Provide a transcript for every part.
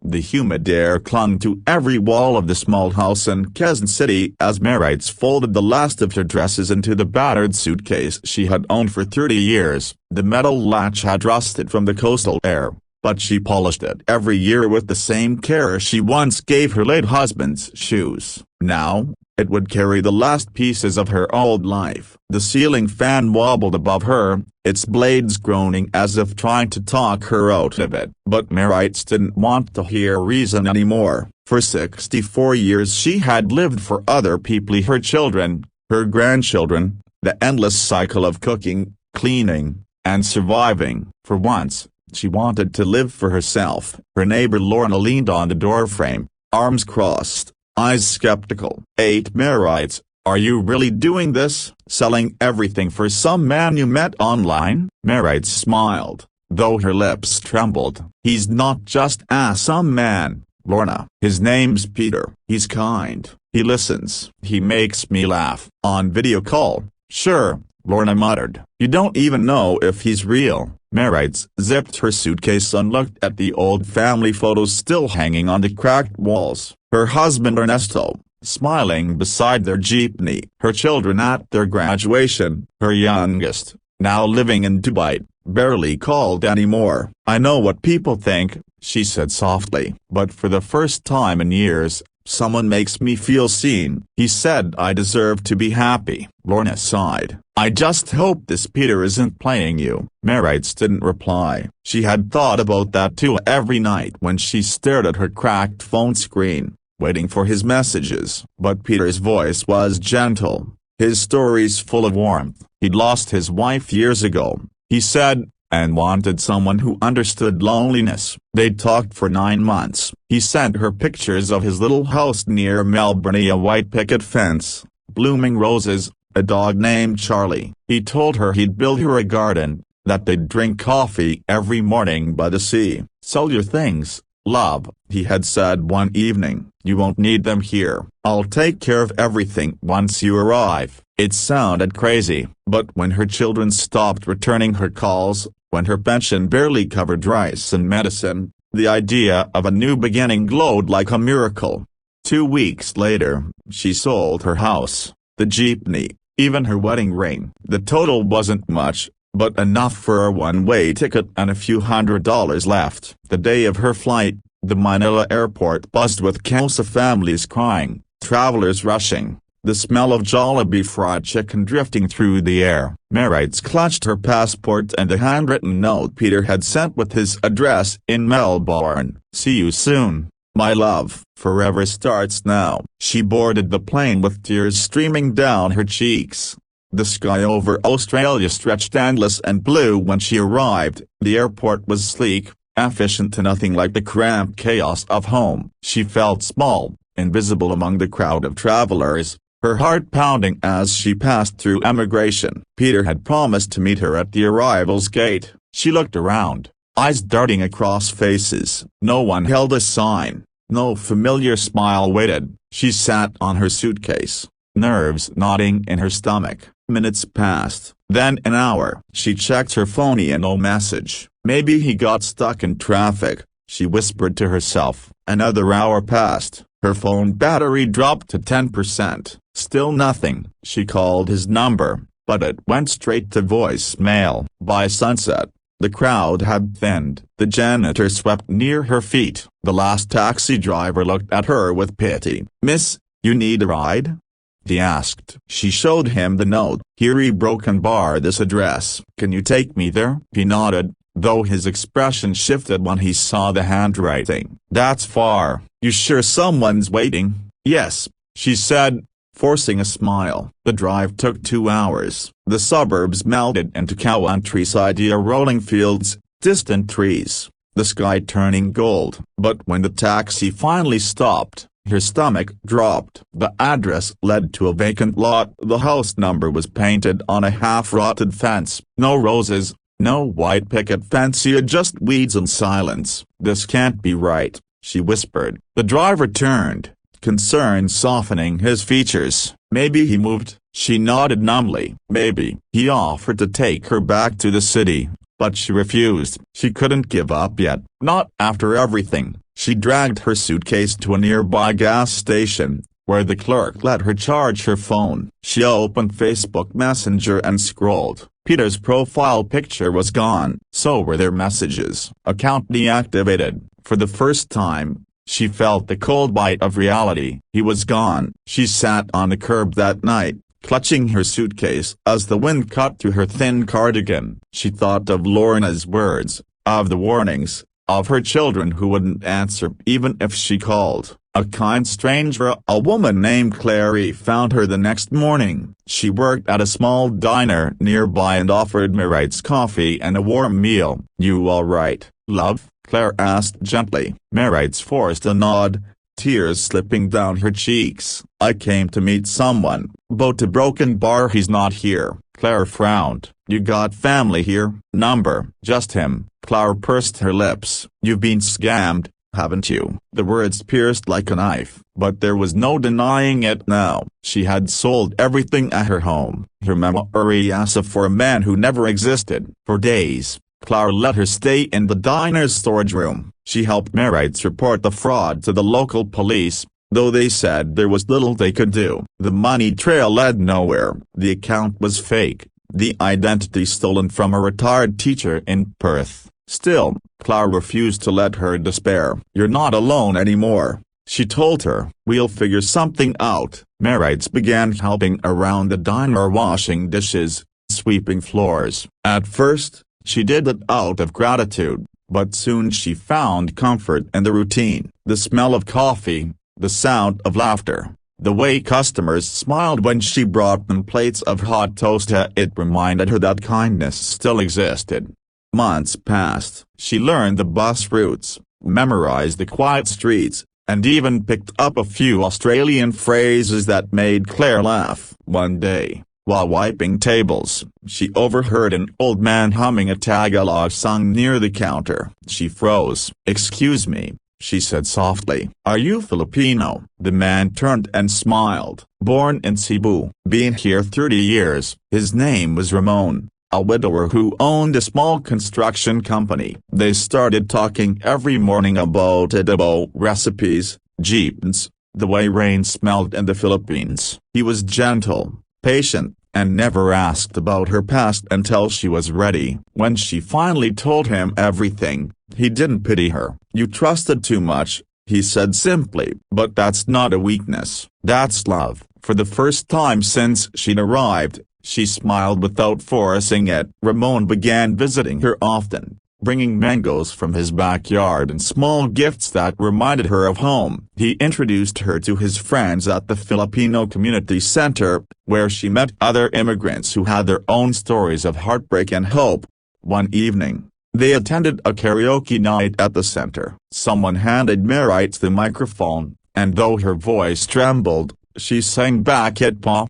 The humid air clung to every wall of the small house in Quezon City as Marites folded the last of her dresses into the battered suitcase she had owned for 30 years. The metal latch had rusted from the coastal air, but she polished it every year with the same care she once gave her late husband's shoes. Now, it would carry the last pieces of her old life. The ceiling fan wobbled above her, its blades groaning as if trying to talk her out of it. But Marites didn't want to hear reason anymore. For 64 years she had lived for other people, her children, her grandchildren, the endless cycle of cooking, cleaning, and surviving. For once, she wanted to live for herself. Her neighbor Lorna leaned on the doorframe, arms crossed, eyes skeptical. "8 Marites, are you really doing this, selling everything for some man you met online?" Marites smiled, though her lips trembled. "He's not just some man, Lorna. His name's Peter. He's kind, he listens, he makes me laugh." "On video call?" "Sure," Lorna muttered. "You don't even know if he's real." Marites zipped her suitcase and looked at the old family photos still hanging on the cracked walls. Her husband Ernesto, smiling beside their jeepney, her children at their graduation, her youngest, now living in Dubai, barely called anymore. "I know what people think," she said softly. "But for the first time in years, someone makes me feel seen." "He said I deserve to be happy." Lorna sighed. "I just hope this Peter isn't playing you." Marites didn't reply. She had thought about that too every night when she stared at her cracked phone screen, waiting for his messages. But Peter's voice was gentle, his stories full of warmth. He'd lost his wife years ago, he said, and wanted someone who understood loneliness. They'd talked for 9 months. He sent her pictures of his little house near Melbourne, a white picket fence, blooming roses, a dog named Charlie. He told her he'd build her a garden, that they'd drink coffee every morning by the sea. "Sell your things, love," he had said one evening. "You won't need them here. I'll take care of everything once you arrive." It sounded crazy, but when her children stopped returning her calls, when her pension barely covered rice and medicine, the idea of a new beginning glowed like a miracle. 2 weeks later, she sold her house, the jeepney, even her wedding ring. The total wasn't much, but enough for a one-way ticket and a few $100s left. The day of her flight, the Manila airport buzzed with countless families crying, travelers rushing, the smell of Jollibee fried chicken drifting through the air. Marites clutched her passport and the handwritten note Peter had sent with his address in Melbourne. "See you soon, my love. Forever starts now." She boarded the plane with tears streaming down her cheeks. The sky over Australia stretched endless and blue when she arrived. The airport was sleek, efficient and nothing like the cramped chaos of home. She felt small, invisible among the crowd of travelers, her heart pounding as she passed through immigration. Peter had promised to meet her at the arrivals gate. She looked around, eyes darting across faces. No one held a sign, no familiar smile waited. She sat on her suitcase, nerves knotting in her stomach. Minutes passed, then an hour. She checked her phone and no message. Maybe he got stuck in traffic, she whispered to herself. Another hour passed, her phone battery dropped to 10%. Still nothing. She called his number, but it went straight to voicemail. By sunset, the crowd had thinned. The janitor swept near her feet. The last taxi driver looked at her with pity. "Miss, you need a ride?" he asked. She showed him the note. "Here, broken bar, this address. Can you take me there?" He nodded, though his expression shifted when he saw the handwriting. "That's far. You sure someone's waiting?" "Yes," she said, forcing a smile. The drive took 2 hours. The suburbs melted into countryside, rolling fields, distant trees, the sky turning gold. But when the taxi finally stopped, her stomach dropped. The address led to a vacant lot. The house number was painted on a half-rotted fence. No roses, no white picket fence, just weeds and silence. "This can't be right," she whispered. The driver turned, concern softening his features. "Maybe he moved," she nodded numbly. "Maybe." He offered to take her back to the city, but she refused. She couldn't give up yet, not after everything. She dragged her suitcase to a nearby gas station, where the clerk let her charge her phone. She opened Facebook Messenger and scrolled. Peter's profile picture was gone, so were their messages. Account deactivated. For the first time, she felt the cold bite of reality. He was gone. She sat on the curb that night, clutching her suitcase as the wind cut through her thin cardigan. She thought of Lorna's words, of the warnings, of her children who wouldn't answer even if she called. A kind stranger, a woman named Clary, found her the next morning. She worked at a small diner nearby and offered Mary's coffee and a warm meal. "You all right, love?" Claire asked gently. Mary's forced a nod, tears slipping down her cheeks. "I came to meet someone, but a broken bar. He's not here." Claire frowned. "You got family here?" "Number." "Just him." Claire pursed her lips. "You've been scammed, haven't you?" The words pierced like a knife, but there was no denying it now. She had sold everything at her home, her memory asset for a man who never existed. For days, Claire let her stay in the diner's storage room. She helped Mary's report the fraud to the local police, though they said there was little they could do. The money trail led nowhere. The account was fake, the identity stolen from a retired teacher in Perth. Still, Claire refused to let her despair. "You're not alone anymore," she told her. "We'll figure something out." Mary's began helping around the diner, washing dishes, sweeping floors. At first, she did it out of gratitude, but soon she found comfort in the routine. The smell of coffee, the sound of laughter, the way customers smiled when she brought them plates of hot toast. It reminded her that kindness still existed. Months passed. She learned the bus routes, memorized the quiet streets, and even picked up a few Australian phrases that made Claire laugh. One day, while wiping tables, she overheard an old man humming a Tagalog song near the counter. She froze. "Excuse me," she said softly. "Are you Filipino?" The man turned and smiled. "Born in Cebu. Been here 30 years. His name was Ramon, a widower who owned a small construction company. They started talking every morning about adobo recipes, jeepns, the way rain smelled in the Philippines. He was gentle, patient, and never asked about her past until she was ready. When she finally told him everything, he didn't pity her. "You trusted too much," he said simply. "But that's not a weakness. That's love." For the first time since she'd arrived, she smiled without forcing it. Ramon began visiting her often, bringing mangoes from his backyard and small gifts that reminded her of home. He introduced her to his friends at the Filipino Community Center, where she met other immigrants who had their own stories of heartbreak and hope. One evening, they attended a karaoke night at the center. Someone handed Mary's the microphone, and though her voice trembled, she sang back at Pa,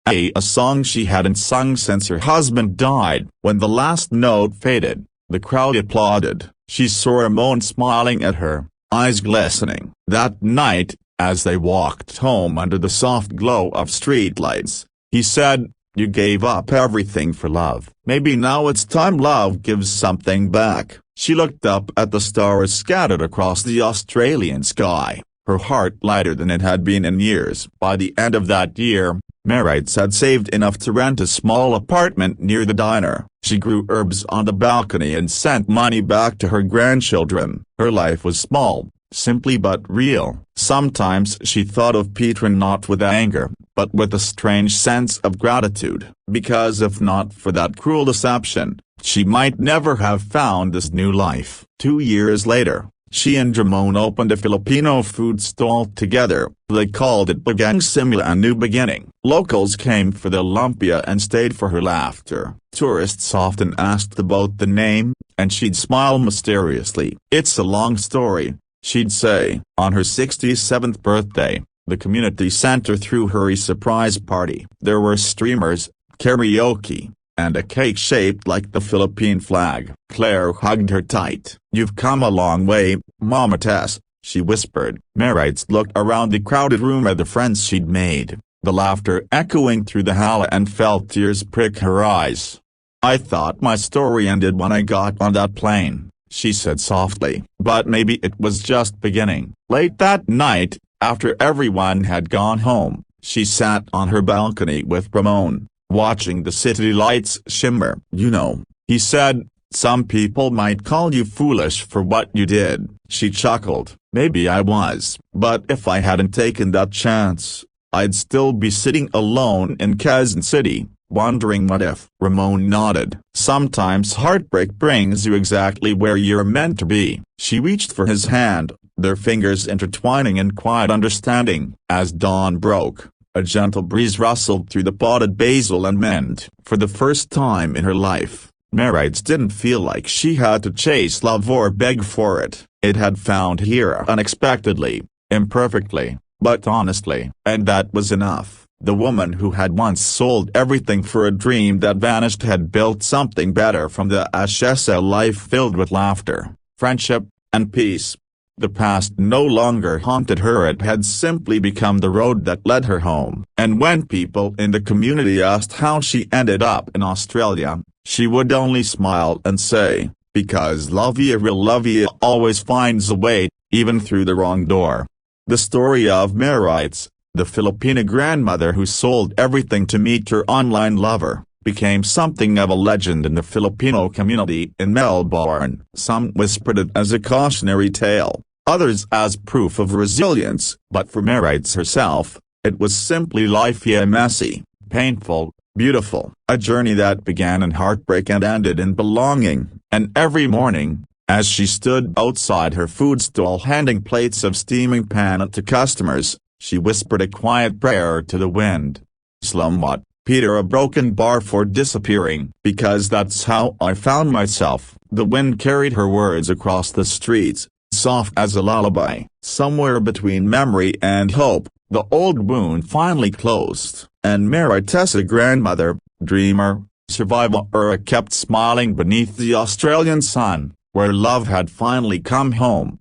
a song she hadn't sung since her husband died. When the last note faded, the crowd applauded. She saw Ramon smiling at her, eyes glistening. That night, as they walked home under the soft glow of streetlights, he said, "You gave up everything for love. Maybe now it's time love gives something back." She looked up at the stars scattered across the Australian sky, her heart lighter than it had been in years. By the end of that year, Mary's had saved enough to rent a small apartment near the diner. She grew herbs on the balcony and sent money back to her grandchildren. Her life was small, simply but real. Sometimes she thought of Peter not with anger, but with a strange sense of gratitude, because if not for that cruel deception, she might never have found this new life. 2 years later, she and Ramon opened a Filipino food stall together. They called it Bagang Simula, a new beginning. Locals came for the lumpia and stayed for her laughter. Tourists often asked about the name, and she'd smile mysteriously. "It's a long story," she'd say. On her 67th birthday, the community center threw her a surprise party. There were streamers, karaoke, and a cake shaped like the Philippine flag. Claire hugged her tight. "You've come a long way, Mama Tess," she whispered. Mary's looked around the crowded room at the friends she'd made, the laughter echoing through the hall, and felt tears prick her eyes. "I thought my story ended when I got on that plane," she said softly. But maybe it was just beginning. Late that night, after everyone had gone home, she sat on her balcony with Ramon, watching the city lights shimmer. "You know," he said, "some people might call you foolish for what you did." She chuckled. "Maybe I was. But if I hadn't taken that chance, I'd still be sitting alone in Quezon City, wondering what if." Ramon nodded. "Sometimes heartbreak brings you exactly where you're meant to be." She reached for his hand, their fingers intertwining in quiet understanding. As dawn broke, a gentle breeze rustled through the potted basil and mint. For the first time in her life, Merrites didn't feel like she had to chase love or beg for it. It had found here unexpectedly, imperfectly, but honestly. And that was enough. The woman who had once sold everything for a dream that vanished had built something better from the ashes, a life filled with laughter, friendship, and peace. The past no longer haunted her, it had simply become the road that led her home. And when people in the community asked how she ended up in Australia, she would only smile and say, "Because real love always finds a way, even through the wrong door." The story of Merrites, the Filipina grandmother who sold everything to meet her online lover, became something of a legend in the Filipino community in Melbourne. Some whispered it as a cautionary tale, others as proof of resilience. But for Merrites herself, it was simply life, messy, painful, beautiful. A journey that began in heartbreak and ended in belonging. And every morning, as she stood outside her food stall handing plates of steaming panna to customers, she whispered a quiet prayer to the wind. "Salamat, Peter, a broken bar for disappearing." "Because that's how I found myself." The wind carried her words across the streets, soft as a lullaby. Somewhere between memory and hope, the old wound finally closed, and Merrites, a grandmother, dreamer, survivor, kept smiling beneath the Australian sun, where love had finally come home.